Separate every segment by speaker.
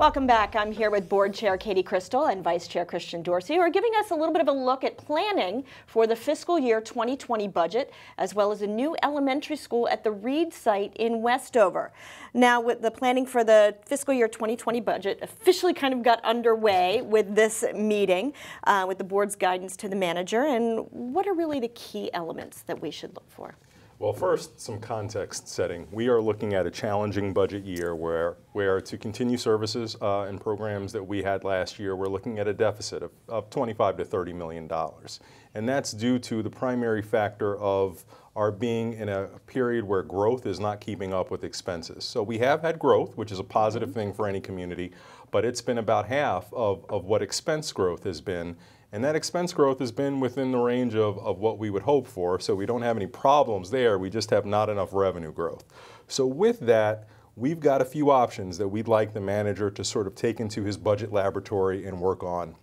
Speaker 1: Welcome back. I'm here with Board Chair Katie Crystal and Vice Chair Christian Dorsey, who are giving us a little bit of a look at planning for the fiscal year 2020 budget, as well as a new elementary school at the Reed site in Westover. Now, with the planning for the fiscal year 2020 budget officially kind of got underway with this meeting, with the board's guidance to the manager. And what are really the key elements that we should look for?
Speaker 2: Well, first, some context setting. We are looking at a challenging budget year where to continue services and programs that we had last year, we're looking at a deficit of $25 to $30 million. And that's due to the primary factor of our being in a period where growth is not keeping up with expenses. So we have had growth, which is a positive thing for any community, but it's been about half of what expense growth has been. And that expense growth has been within the range of what we would hope for, so we don't have any problems there, we just have not enough revenue growth. So with that, we've got a few options that we'd like the manager to sort of take into his budget laboratory and work on.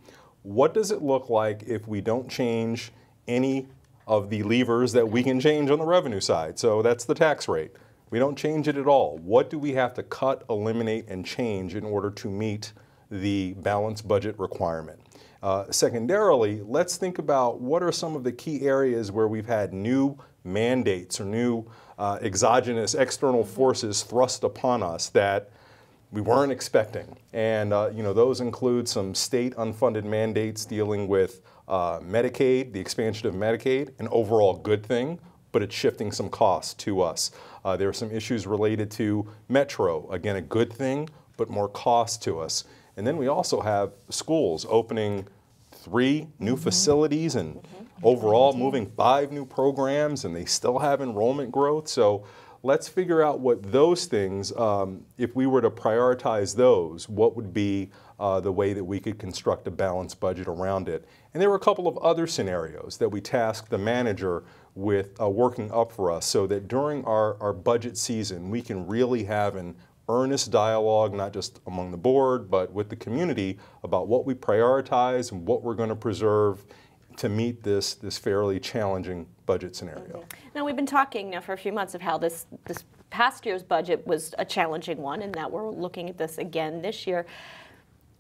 Speaker 2: What does it look like if we don't change any of the levers that we can change on the revenue side? So that's the tax rate. We don't change it at all. What do we have to cut, eliminate, and change in order to meet the balanced budget requirement? Secondarily, let's think about what are some of the key areas where we've had new mandates or new exogenous external forces thrust upon us that we weren't expecting. And those include some state unfunded mandates dealing with Medicaid, the expansion of Medicaid, an overall good thing, but it's shifting some costs to us. There are some issues related to Metro, again, a good thing, but more cost to us. And then we also have schools opening 3 new facilities and overall moving 5 new programs, and they still have enrollment growth. So let's figure out what those things, if we were to prioritize those, what would be the way that we could construct a balanced budget around it. And there were a couple of other scenarios that we tasked the manager with working up for us so that during our budget season, we can really have an earnest dialogue, not just among the board, but with the community about what we prioritize and what we're going to preserve to meet this fairly challenging budget scenario.
Speaker 1: Now, we've been talking now for a few months of how this past year's budget was a challenging one, and that we're looking at this again this year.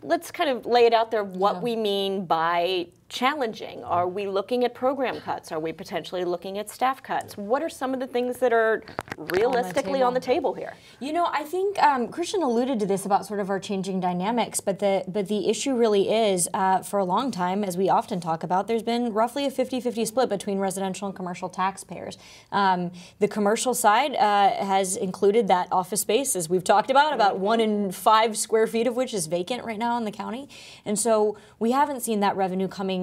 Speaker 1: Let's kind of lay it out there what we mean by challenging. Are we looking at program cuts? Are we potentially looking at staff cuts? What are some of the things that are realistically on the table here?
Speaker 3: You know, I think Christian alluded to this about sort of our changing dynamics, but the issue really is, for a long time, as we often talk about, there's been roughly a 50-50 split between residential and commercial taxpayers. The commercial side has included that office space, as we've talked about 1 in 5 square feet of which is vacant right now in the county. And so we haven't seen that revenue coming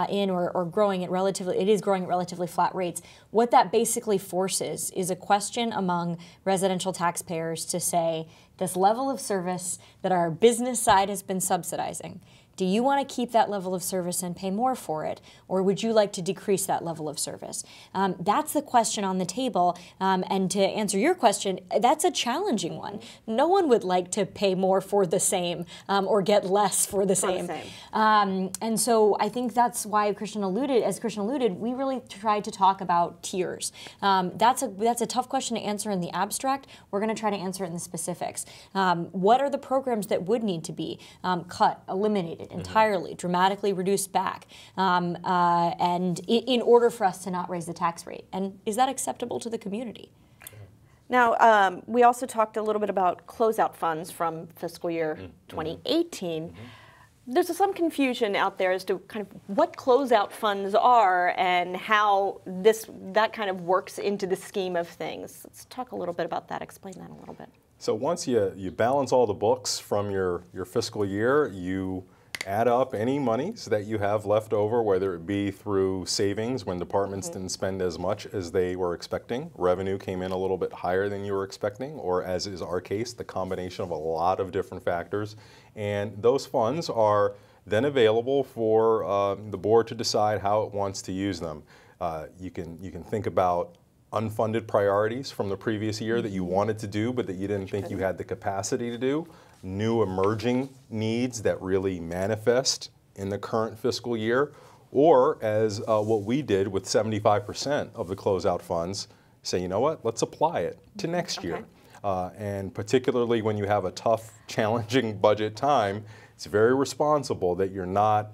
Speaker 3: in or growing at it is growing at relatively flat rates. What that basically forces is a question among residential taxpayers to say, this level of service that our business side has been subsidizing, do you want to keep that level of service and pay more for it, or would you like to decrease that level of service? That's the question on the table, and to answer your question, that's a challenging one. No one would like to pay more for the same or get less for the same. And so I think that's why Christian alluded, we really tried to talk about tiers. That's a tough question to answer in the abstract. We're going to try to answer it in the specifics. What are the programs that would need to be cut, eliminated, entirely, dramatically reduced back, and in order for us to not raise the tax rate? And is that acceptable to the community?
Speaker 1: Now, we also talked a little bit about closeout funds from fiscal year 2018. There's some confusion out there as to kind of what closeout funds are and how that kind of works into the scheme of things. Let's talk a little bit about that, explain that a little bit.
Speaker 2: So once you balance all the books from your fiscal year, you add up any monies that you have left over, whether it be through savings when departments didn't spend as much as they were expecting, revenue came in a little bit higher than you were expecting, or as is our case, the combination of a lot of different factors. And those funds are then available for the board to decide how it wants to use them. You can think about unfunded priorities from the previous year that you wanted to do but that you didn't think you had the capacity to do. New emerging needs that really manifest in the current fiscal year, or as what we did with 75% of the closeout funds, say, you know what, let's apply it to next year. And particularly when you have a tough, challenging budget time, it's very responsible that you're not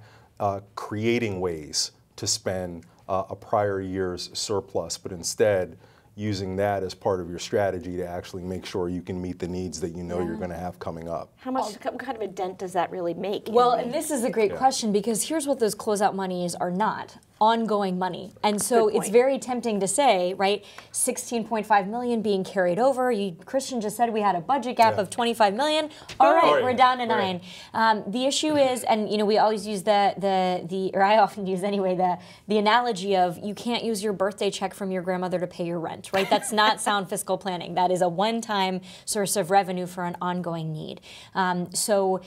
Speaker 2: creating ways to spend a prior year's surplus, but instead using that as part of your strategy to actually make sure you can meet the needs that you know you're going to have coming up.
Speaker 1: What kind of a dent does that really make?
Speaker 3: Well, and this is a great question, because here's what those closeout monies are not. Ongoing money. And so it's very tempting to say, right, 16.5 million being carried over. Christian just said we had a budget gap of 25 million. All right, we're down to 9. The issue is, and you know, we always use or I often use anyway, the analogy of you can't use your birthday check from your grandmother to pay your rent, right? That's not sound fiscal planning. That is a one-time source of revenue for an ongoing need. So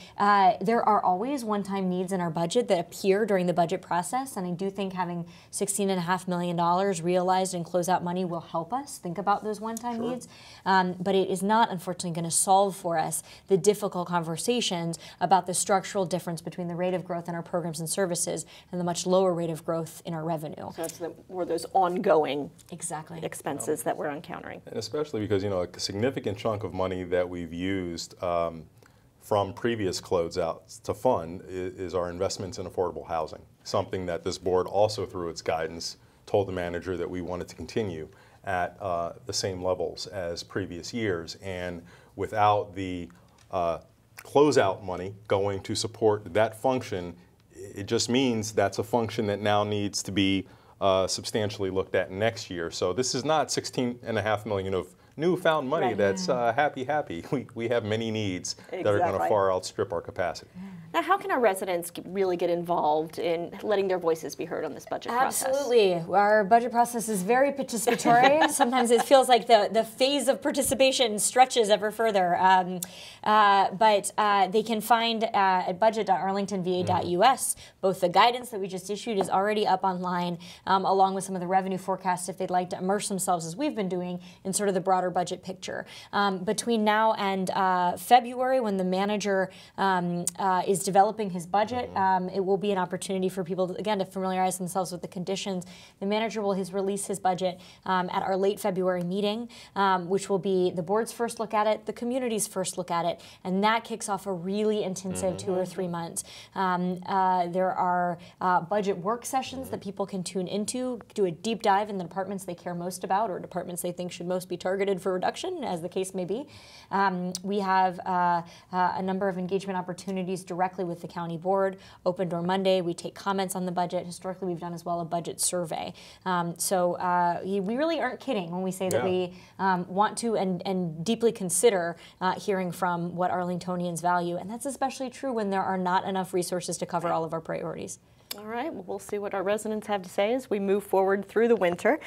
Speaker 3: there are always one-time needs in our budget that appear during the budget process, and I do think having $16.5 million realized in closeout money will help us think about those one-time needs. But it is not, unfortunately, going to solve for us the difficult conversations about the structural difference between the rate of growth in our programs and services and the much lower rate of growth in our revenue.
Speaker 1: So that's more those ongoing
Speaker 3: expenses
Speaker 1: that we're encountering.
Speaker 2: And especially because, you know, a significant chunk of money that we've used from previous closeouts to fund is our investments in affordable housing, something that this board also, through its guidance, told the manager that we wanted to continue at the same levels as previous years. And without the closeout money going to support that function, it just means that's a function that now needs to be substantially looked at next year. So this is not $16.5 million of newfound money that's happy. We have many needs that are going to far outstrip our capacity.
Speaker 1: Now, how can our residents really get involved in letting their voices be heard on this budget process?
Speaker 3: Absolutely. Our budget process is very participatory. Sometimes it feels like the phase of participation stretches ever further. But they can find at budget.arlingtonva.us both the guidance that we just issued is already up online, along with some of the revenue forecasts if they'd like to immerse themselves, as we've been doing, in sort of the broader budget picture. Between now and February, when the manager is developing his budget, it will be an opportunity for people, again, to familiarize themselves with the conditions. The manager will release his budget at our late February meeting, which will be the board's first look at it, the community's first look at it, and that kicks off a really intensive 2 or 3 months. There are budget work sessions that people can tune into, do a deep dive in the departments they care most about or departments they think should most be targeted for reduction, as the case may be. We have a number of engagement opportunities directly with the county board. Open Door Monday, we take comments on the budget. Historically, we've done as well a budget survey. So we really aren't kidding when we say that we want to and deeply consider hearing from what Arlingtonians value. And that's especially true when there are not enough resources to cover all of our priorities.
Speaker 1: All right, well, we'll see what our residents have to say as we move forward through the winter.